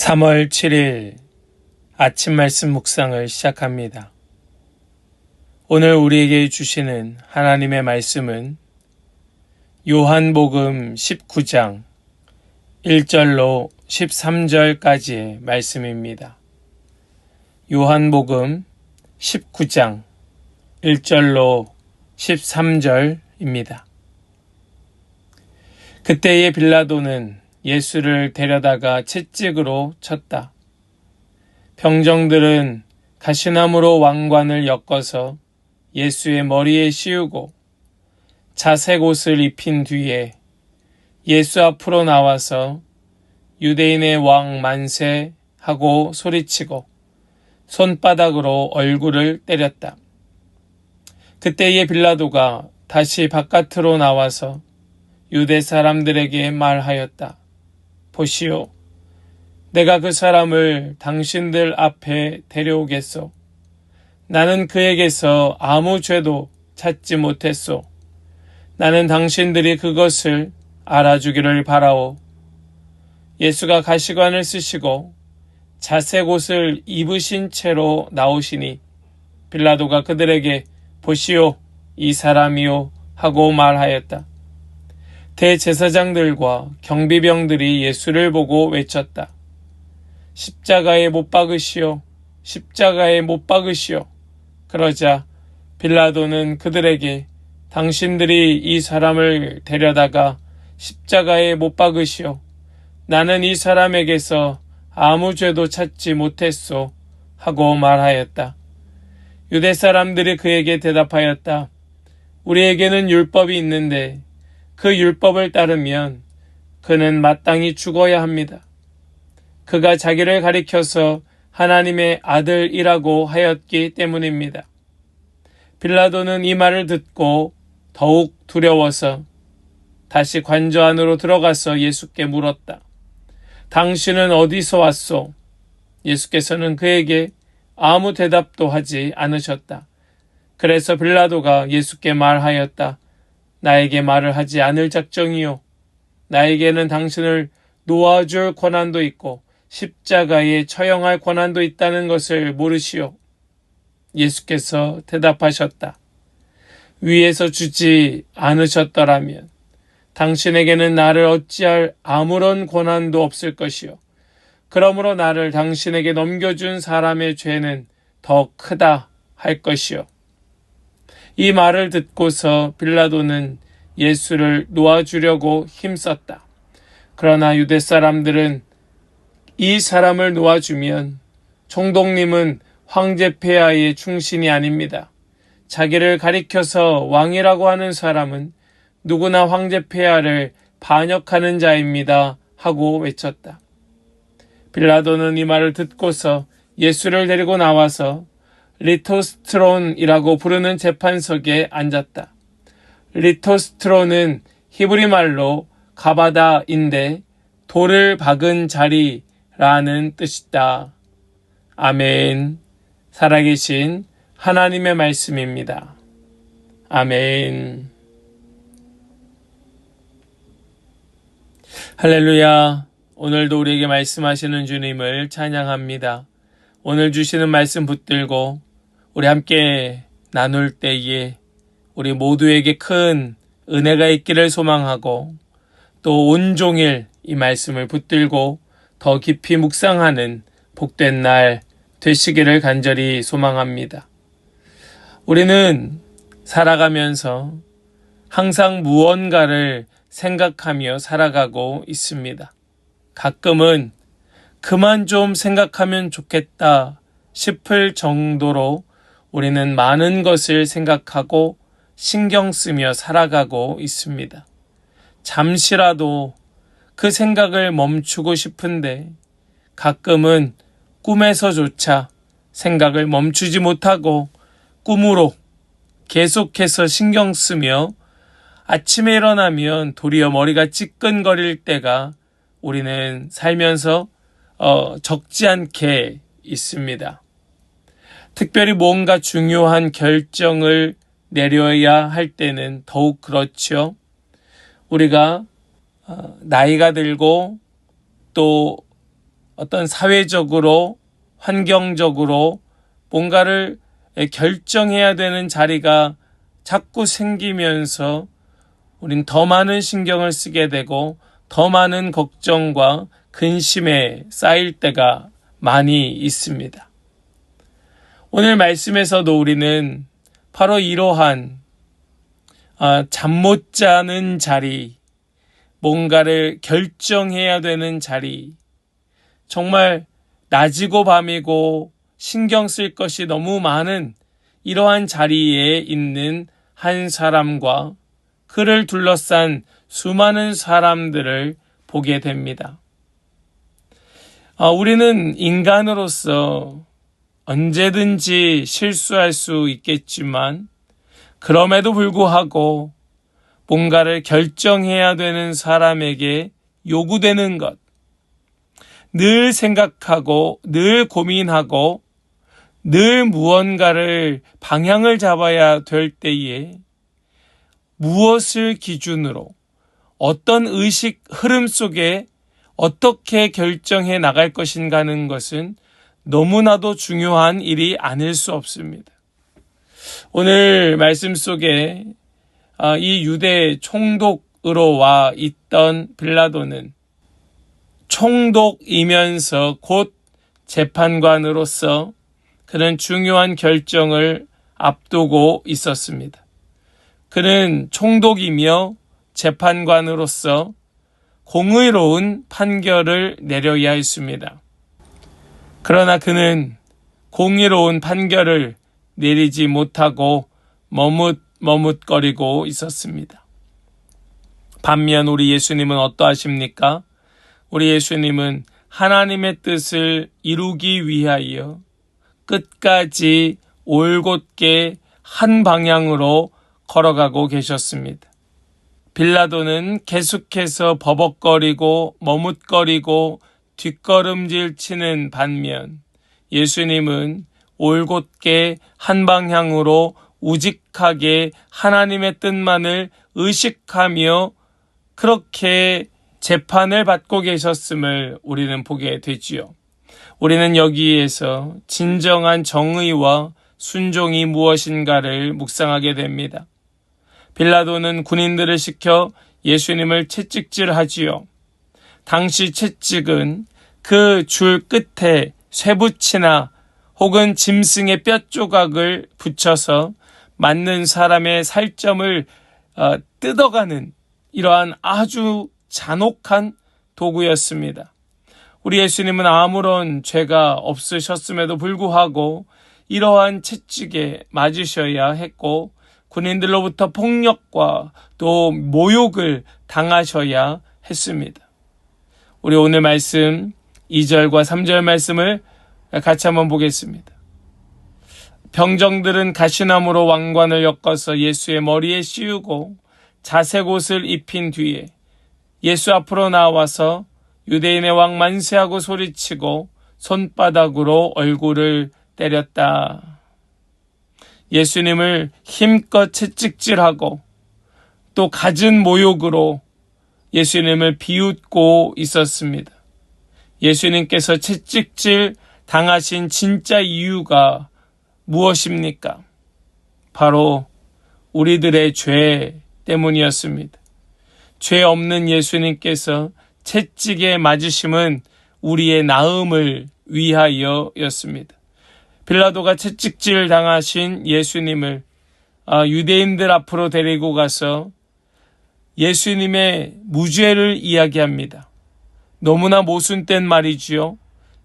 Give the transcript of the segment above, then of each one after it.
3월 7일 아침 말씀 묵상을 시작합니다. 오늘 우리에게 주시는 하나님의 말씀은 요한복음 19장 1절로 13절까지의 말씀입니다. 요한복음 19장 1절로 13절입니다. 그때의 빌라도는 예수를 데려다가 채찍으로 쳤다. 병정들은 가시나무로 왕관을 엮어서 예수의 머리에 씌우고 자색 옷을 입힌 뒤에 예수 앞으로 나와서 유대인의 왕 만세 하고 소리치고 손바닥으로 얼굴을 때렸다. 그때의 빌라도가 다시 바깥으로 나와서 유대 사람들에게 말하였다. 보시오, 내가 그 사람을 당신들 앞에 데려오겠소. 나는 그에게서 아무 죄도 찾지 못했소. 나는 당신들이 그것을 알아주기를 바라오. 예수가 가시관을 쓰시고 자색 옷을 입으신 채로 나오시니 빌라도가 그들에게 보시오, 이 사람이요 하고 말하였다. 대제사장들과 경비병들이 예수를 보고 외쳤다. 십자가에 못 박으시오. 십자가에 못 박으시오. 그러자 빌라도는 그들에게 당신들이 이 사람을 데려다가 십자가에 못 박으시오. 나는 이 사람에게서 아무 죄도 찾지 못했소. 하고 말하였다. 유대 사람들이 그에게 대답하였다. 우리에게는 율법이 있는데 그 율법을 따르면 그는 마땅히 죽어야 합니다. 그가 자기를 가리켜서 하나님의 아들이라고 하였기 때문입니다. 빌라도는 이 말을 듣고 더욱 두려워서 다시 관저 안으로 들어가서 예수께 물었다. 당신은 어디서 왔소? 예수께서는 그에게 아무 대답도 하지 않으셨다. 그래서 빌라도가 예수께 말하였다. 나에게 말을 하지 않을 작정이요. 나에게는 당신을 놓아줄 권한도 있고 십자가에 처형할 권한도 있다는 것을 모르시오. 예수께서 대답하셨다. 위에서 주지 않으셨더라면 당신에게는 나를 어찌할 아무런 권한도 없을 것이요. 그러므로 나를 당신에게 넘겨준 사람의 죄는 더 크다 할 것이요. 이 말을 듣고서 빌라도는 예수를 놓아주려고 힘썼다. 그러나 유대 사람들은 이 사람을 놓아주면 총독님은 황제 폐하의 충신이 아닙니다. 자기를 가리켜서 왕이라고 하는 사람은 누구나 황제 폐하를 반역하는 자입니다. 하고 외쳤다. 빌라도는 이 말을 듣고서 예수를 데리고 나와서 리토스트론이라고 부르는 재판석에 앉았다. 리토스트론은 히브리 말로 가바다인데 돌을 박은 자리라는 뜻이다. 아멘. 살아계신 하나님의 말씀입니다. 아멘. 할렐루야. 오늘도 우리에게 말씀하시는 주님을 찬양합니다. 오늘 주시는 말씀 붙들고 우리 함께 나눌 때에 우리 모두에게 큰 은혜가 있기를 소망하고 또 온종일 이 말씀을 붙들고 더 깊이 묵상하는 복된 날 되시기를 간절히 소망합니다. 우리는 살아가면서 항상 무언가를 생각하며 살아가고 있습니다. 가끔은 그만 좀 생각하면 좋겠다 싶을 정도로 우리는 많은 것을 생각하고 신경 쓰며 살아가고 있습니다. 잠시라도 그 생각을 멈추고 싶은데 가끔은 꿈에서조차 생각을 멈추지 못하고 꿈으로 계속해서 신경 쓰며 아침에 일어나면 도리어 머리가 찌끈거릴 때가 우리는 살면서 적지 않게 있습니다. 특별히 뭔가 중요한 결정을 내려야 할 때는 더욱 그렇죠. 우리가 나이가 들고 또 어떤 사회적으로, 환경적으로 뭔가를 결정해야 되는 자리가 자꾸 생기면서 우린 더 많은 신경을 쓰게 되고 더 많은 걱정과 근심에 쌓일 때가 많이 있습니다. 오늘 말씀에서도 우리는 바로 이러한 잠 못 자는 자리, 뭔가를 결정해야 되는 자리, 정말 낮이고 밤이고 신경 쓸 것이 너무 많은 이러한 자리에 있는 한 사람과 그를 둘러싼 수많은 사람들을 보게 됩니다. 우리는 인간으로서 언제든지 실수할 수 있겠지만 그럼에도 불구하고 뭔가를 결정해야 되는 사람에게 요구되는 것, 늘 생각하고 늘 고민하고 늘 무언가를 방향을 잡아야 될 때에 무엇을 기준으로 어떤 의식 흐름 속에 어떻게 결정해 나갈 것인가 하는 것은 너무나도 중요한 일이 아닐 수 없습니다. 오늘 말씀 속에 이 유대 총독으로 와 있던 빌라도는 총독이면서 곧 재판관으로서 그는 중요한 결정을 앞두고 있었습니다. 그는 총독이며 재판관으로서 공의로운 판결을 내려야 했습니다. 그러나 그는 공의로운 판결을 내리지 못하고 머뭇거리고 있었습니다. 반면 우리 예수님은 어떠하십니까? 우리 예수님은 하나님의 뜻을 이루기 위하여 끝까지 올곧게 한 방향으로 걸어가고 계셨습니다. 빌라도는 계속해서 버벅거리고 머뭇거리고 뒷걸음질 치는 반면 예수님은 올곧게 한 방향으로 우직하게 하나님의 뜻만을 의식하며 그렇게 재판을 받고 계셨음을 우리는 보게 되지요. 우리는 여기에서 진정한 정의와 순종이 무엇인가를 묵상하게 됩니다. 빌라도는 군인들을 시켜 예수님을 채찍질하지요. 당시 채찍은 그 줄 끝에 쇠붙이나 혹은 짐승의 뼈조각을 붙여서 맞는 사람의 살점을 뜯어가는 이러한 아주 잔혹한 도구였습니다. 우리 예수님은 아무런 죄가 없으셨음에도 불구하고 이러한 채찍에 맞으셔야 했고 군인들로부터 폭력과 또 모욕을 당하셔야 했습니다. 우리 오늘 말씀 2절과 3절 말씀을 같이 한번 보겠습니다. 병정들은 가시나무로 왕관을 엮어서 예수의 머리에 씌우고 자색 옷을 입힌 뒤에 예수 앞으로 나와서 유대인의 왕 만세하고 소리치고 손바닥으로 얼굴을 때렸다. 예수님을 힘껏 채찍질하고 또 갖은 모욕으로 예수님을 비웃고 있었습니다. 예수님께서 채찍질 당하신 진짜 이유가 무엇입니까? 바로 우리들의 죄 때문이었습니다. 죄 없는 예수님께서 채찍에 맞으심은 우리의 나음을 위하여였습니다. 빌라도가 채찍질 당하신 예수님을 유대인들 앞으로 데리고 가서 예수님의 무죄를 이야기합니다. 너무나 모순된 말이지요.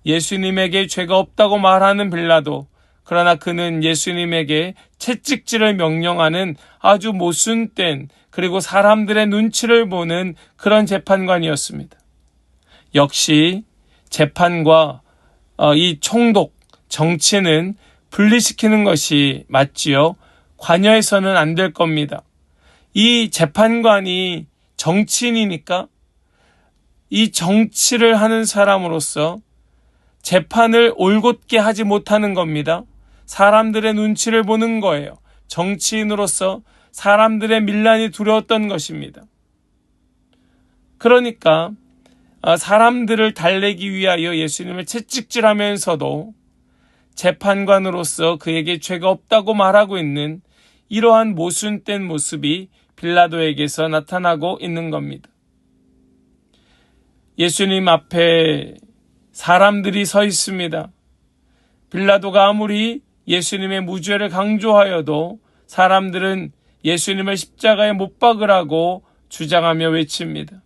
예수님에게 죄가 없다고 말하는 빌라도, 그러나 그는 예수님에게 채찍질을 명령하는 아주 모순된 그리고 사람들의 눈치를 보는 그런 재판관이었습니다. 역시 재판과 이 총독, 정치는 분리시키는 것이 맞지요. 관여해서는 안 될 겁니다. 이 재판관이 정치인이니까 이 정치를 하는 사람으로서 재판을 올곧게 하지 못하는 겁니다. 사람들의 눈치를 보는 거예요. 정치인으로서 사람들의 밀란이 두려웠던 것입니다. 그러니까 사람들을 달래기 위하여 예수님을 채찍질하면서도 재판관으로서 그에게 죄가 없다고 말하고 있는 이러한 모순된 모습이 빌라도에게서 나타나고 있는 겁니다. 예수님 앞에 사람들이 서 있습니다. 빌라도가 아무리 예수님의 무죄를 강조하여도 사람들은 예수님을 십자가에 못 박으라고 주장하며 외칩니다.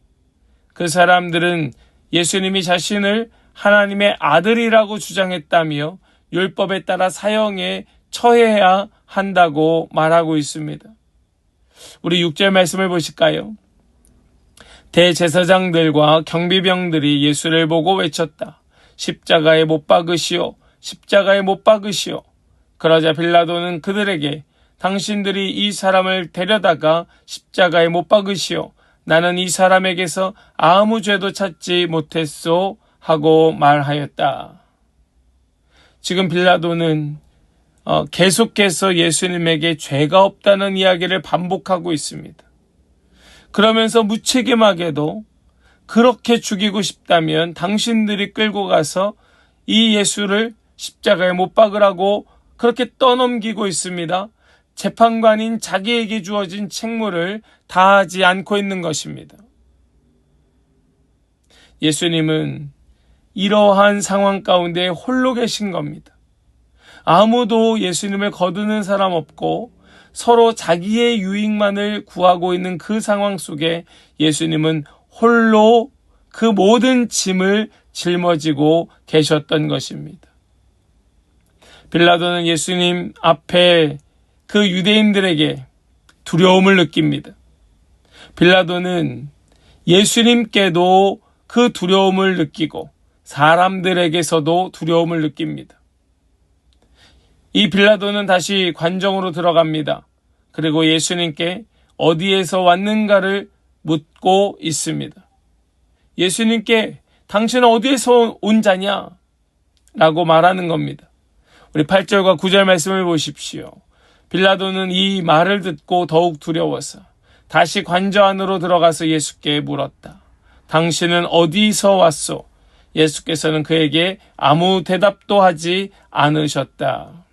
그 사람들은 예수님이 자신을 하나님의 아들이라고 주장했다며 율법에 따라 사형에 처해야 한다고 말하고 있습니다. 우리 6절 말씀을 보실까요? 대제사장들과 경비병들이 예수를 보고 외쳤다. 십자가에 못 박으시오. 십자가에 못 박으시오. 그러자 빌라도는 그들에게 당신들이 이 사람을 데려다가 십자가에 못 박으시오. 나는 이 사람에게서 아무 죄도 찾지 못했소 하고 말하였다. 지금 빌라도는 계속해서 예수님에게 죄가 없다는 이야기를 반복하고 있습니다. 그러면서 무책임하게도 그렇게 죽이고 싶다면 당신들이 끌고 가서 이 예수를 십자가에 못 박으라고 그렇게 떠넘기고 있습니다. 재판관인 자기에게 주어진 책무를 다하지 않고 있는 것입니다. 예수님은 이러한 상황 가운데 홀로 계신 겁니다. 아무도 예수님을 거두는 사람 없고 서로 자기의 유익만을 구하고 있는 그 상황 속에 예수님은 홀로 그 모든 짐을 짊어지고 계셨던 것입니다. 빌라도는 예수님 앞에 그 유대인들에게 두려움을 느낍니다. 빌라도는 예수님께도 그 두려움을 느끼고 사람들에게서도 두려움을 느낍니다. 이 빌라도는 다시 관정으로 들어갑니다. 그리고 예수님께 어디에서 왔는가를 묻고 있습니다. 예수님께 당신은 어디에서 온 자냐? 라고 말하는 겁니다. 우리 8절과 9절 말씀을 보십시오. 빌라도는 이 말을 듣고 더욱 두려워서 다시 관저 안으로 들어가서 예수께 물었다. 당신은 어디서 왔소? 예수께서는 그에게 아무 대답도 하지 않으셨다.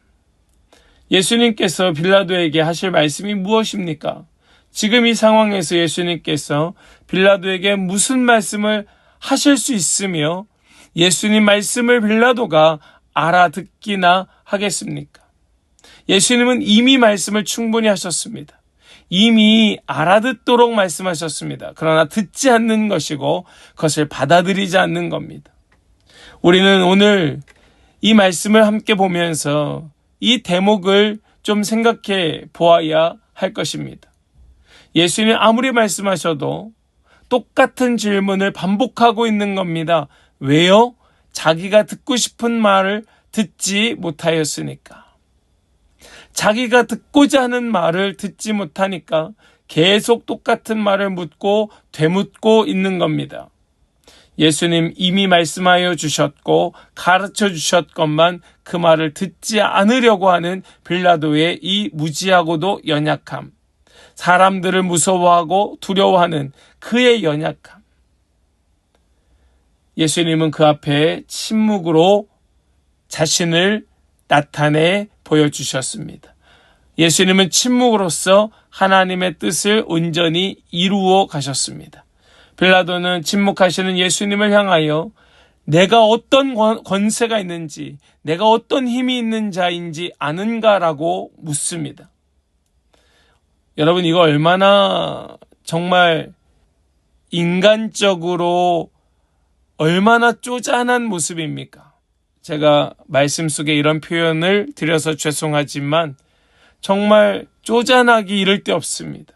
예수님께서 빌라도에게 하실 말씀이 무엇입니까? 지금 이 상황에서 예수님께서 빌라도에게 무슨 말씀을 하실 수 있으며 예수님 말씀을 빌라도가 알아듣기나 하겠습니까? 예수님은 이미 말씀을 충분히 하셨습니다. 이미 알아듣도록 말씀하셨습니다. 그러나 듣지 않는 것이고 그것을 받아들이지 않는 겁니다. 우리는 오늘 이 말씀을 함께 보면서 이 대목을 좀 생각해 보아야 할 것입니다. 예수님 아무리 말씀하셔도 똑같은 질문을 반복하고 있는 겁니다. 왜요? 자기가 듣고 싶은 말을 듣지 못하였으니까. 자기가 듣고자 하는 말을 듣지 못하니까 계속 똑같은 말을 묻고 되묻고 있는 겁니다. 예수님 이미 말씀하여 주셨고 가르쳐 주셨건만 그 말을 듣지 않으려고 하는 빌라도의 이 무지하고도 연약함, 사람들을 무서워하고 두려워하는 그의 연약함. 예수님은 그 앞에 침묵으로 자신을 나타내 보여주셨습니다. 예수님은 침묵으로써 하나님의 뜻을 온전히 이루어 가셨습니다. 빌라도는 침묵하시는 예수님을 향하여 내가 어떤 권세가 있는지, 내가 어떤 힘이 있는 자인지 아는가라고 묻습니다. 여러분, 이거 얼마나 정말 인간적으로 얼마나 쪼잔한 모습입니까? 제가 말씀 속에 이런 표현을 드려서 죄송하지만 정말 쪼잔하기 이를 데 없습니다.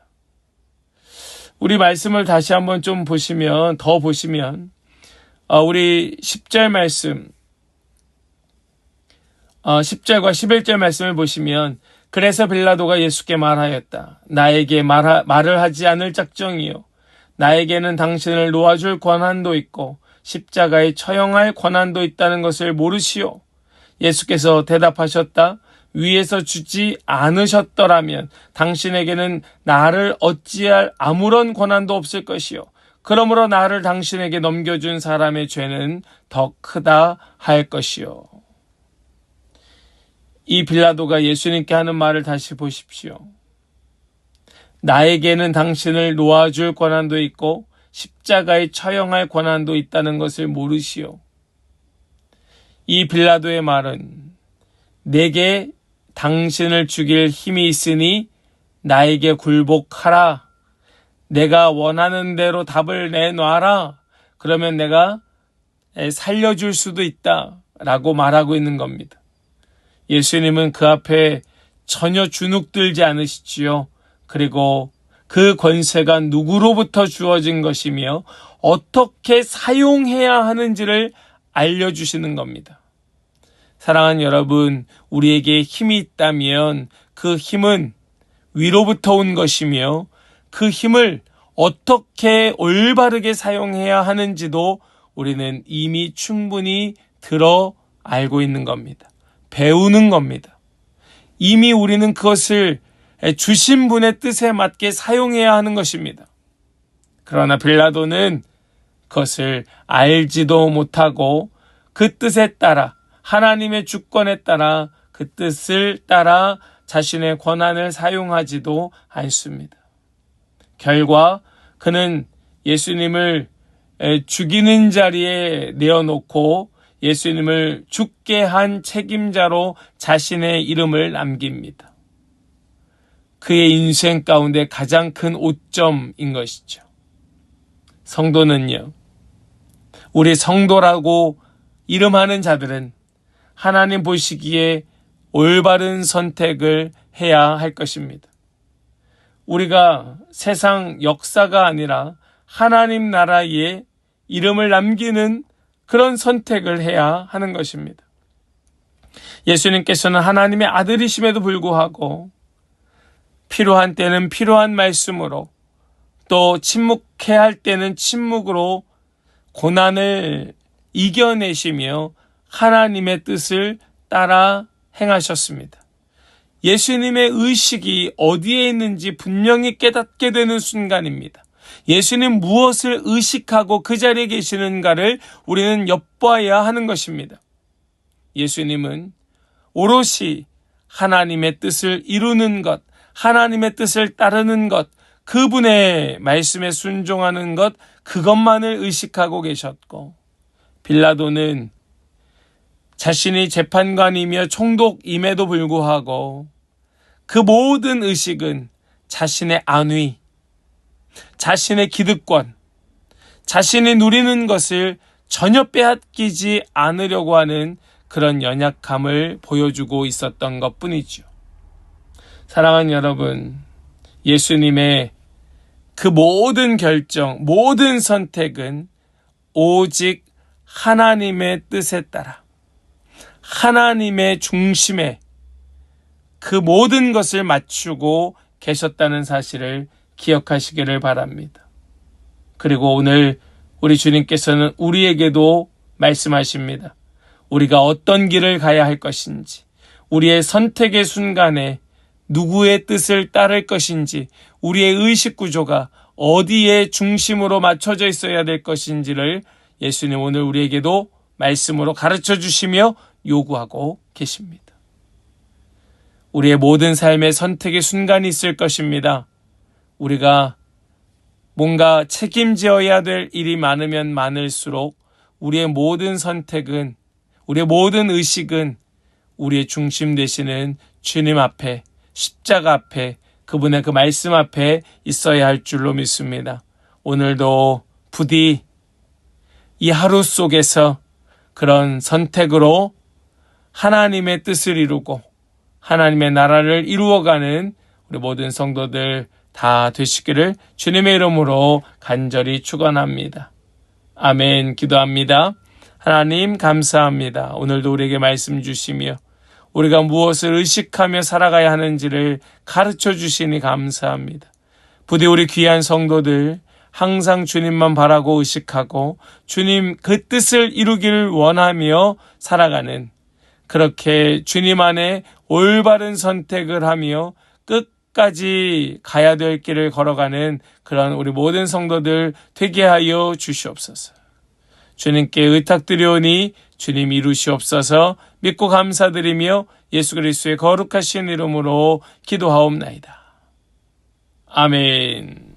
우리 말씀을 다시 한번 좀 보시면, 더 보시면 우리 10절 말씀, 10절과 11절 말씀을 보시면 그래서 빌라도가 예수께 말하였다. 나에게 말을 하지 않을 작정이요. 나에게는 당신을 놓아줄 권한도 있고 십자가에 처형할 권한도 있다는 것을 모르시오. 예수께서 대답하셨다. 위에서 주지 않으셨더라면 당신에게는 나를 어찌할 아무런 권한도 없을 것이요. 그러므로 나를 당신에게 넘겨준 사람의 죄는 더 크다 할 것이요. 이 빌라도가 예수님께 하는 말을 다시 보십시오. 나에게는 당신을 놓아줄 권한도 있고 십자가에 처형할 권한도 있다는 것을 모르시오. 이 빌라도의 말은 내게 당신을 죽일 힘이 있으니 나에게 굴복하라. 내가 원하는 대로 답을 내놔라. 그러면 내가 살려줄 수도 있다. 라고 말하고 있는 겁니다. 예수님은 그 앞에 전혀 주눅들지 않으시지요. 그리고 그 권세가 누구로부터 주어진 것이며 어떻게 사용해야 하는지를 알려주시는 겁니다. 사랑하는 여러분, 우리에게 힘이 있다면 그 힘은 위로부터 온 것이며 그 힘을 어떻게 올바르게 사용해야 하는지도 우리는 이미 충분히 들어 알고 있는 겁니다. 배우는 겁니다. 이미 우리는 그것을 주신 분의 뜻에 맞게 사용해야 하는 것입니다. 그러나 빌라도는 그것을 알지도 못하고 그 뜻에 따라 하나님의 주권에 따라 그 뜻을 따라 자신의 권한을 사용하지도 않습니다. 결과 그는 예수님을 죽이는 자리에 내어놓고 예수님을 죽게 한 책임자로 자신의 이름을 남깁니다. 그의 인생 가운데 가장 큰 오점인 것이죠. 성도는요, 우리 성도라고 이름하는 자들은 하나님 보시기에 올바른 선택을 해야 할 것입니다. 우리가 세상 역사가 아니라 하나님 나라에 이름을 남기는 그런 선택을 해야 하는 것입니다. 예수님께서는 하나님의 아들이심에도 불구하고 필요한 때는 필요한 말씀으로 또 침묵해야 할 때는 침묵으로 고난을 이겨내시며 하나님의 뜻을 따라 행하셨습니다. 예수님의 의식이 어디에 있는지 분명히 깨닫게 되는 순간입니다. 예수님 무엇을 의식하고 그 자리에 계시는가를 우리는 엿봐야 하는 것입니다. 예수님은 오롯이 하나님의 뜻을 이루는 것, 하나님의 뜻을 따르는 것, 그분의 말씀에 순종하는 것, 그것만을 의식하고 계셨고, 빌라도는 자신이 재판관이며 총독임에도 불구하고 그 모든 의식은 자신의 안위, 자신의 기득권, 자신이 누리는 것을 전혀 빼앗기지 않으려고 하는 그런 연약함을 보여주고 있었던 것뿐이죠. 사랑하는 여러분, 예수님의 그 모든 결정, 모든 선택은 오직 하나님의 뜻에 따라 하나님의 중심에 그 모든 것을 맞추고 계셨다는 사실을 기억하시기를 바랍니다. 그리고 오늘 우리 주님께서는 우리에게도 말씀하십니다. 우리가 어떤 길을 가야 할 것인지, 우리의 선택의 순간에 누구의 뜻을 따를 것인지, 우리의 의식 구조가 어디에 중심으로 맞춰져 있어야 될 것인지를 예수님 오늘 우리에게도 말씀으로 가르쳐 주시며 요구하고 계십니다. 우리의 모든 삶의 선택의 순간이 있을 것입니다. 우리가 뭔가 책임져야 될 일이 많으면 많을수록 우리의 모든 선택은, 우리의 모든 의식은 우리의 중심 되시는 주님 앞에, 십자가 앞에, 그분의 그 말씀 앞에 있어야 할 줄로 믿습니다. 오늘도 부디 이 하루 속에서 그런 선택으로 하나님의 뜻을 이루고 하나님의 나라를 이루어가는 우리 모든 성도들 다 되시기를 주님의 이름으로 간절히 축원합니다. 아멘. 기도합니다. 하나님 감사합니다. 오늘도 우리에게 말씀 주시며 우리가 무엇을 의식하며 살아가야 하는지를 가르쳐 주시니 감사합니다. 부디 우리 귀한 성도들 항상 주님만 바라고 의식하고 주님 그 뜻을 이루기를 원하며 살아가는, 그렇게 주님 안에 올바른 선택을 하며 끝까지 가야 될 길을 걸어가는 그런 우리 모든 성도들 되게 하여 주시옵소서. 주님께 의탁드리오니 주님 이루시옵소서. 믿고 감사드리며 예수 그리스도의 거룩하신 이름으로 기도하옵나이다. 아멘.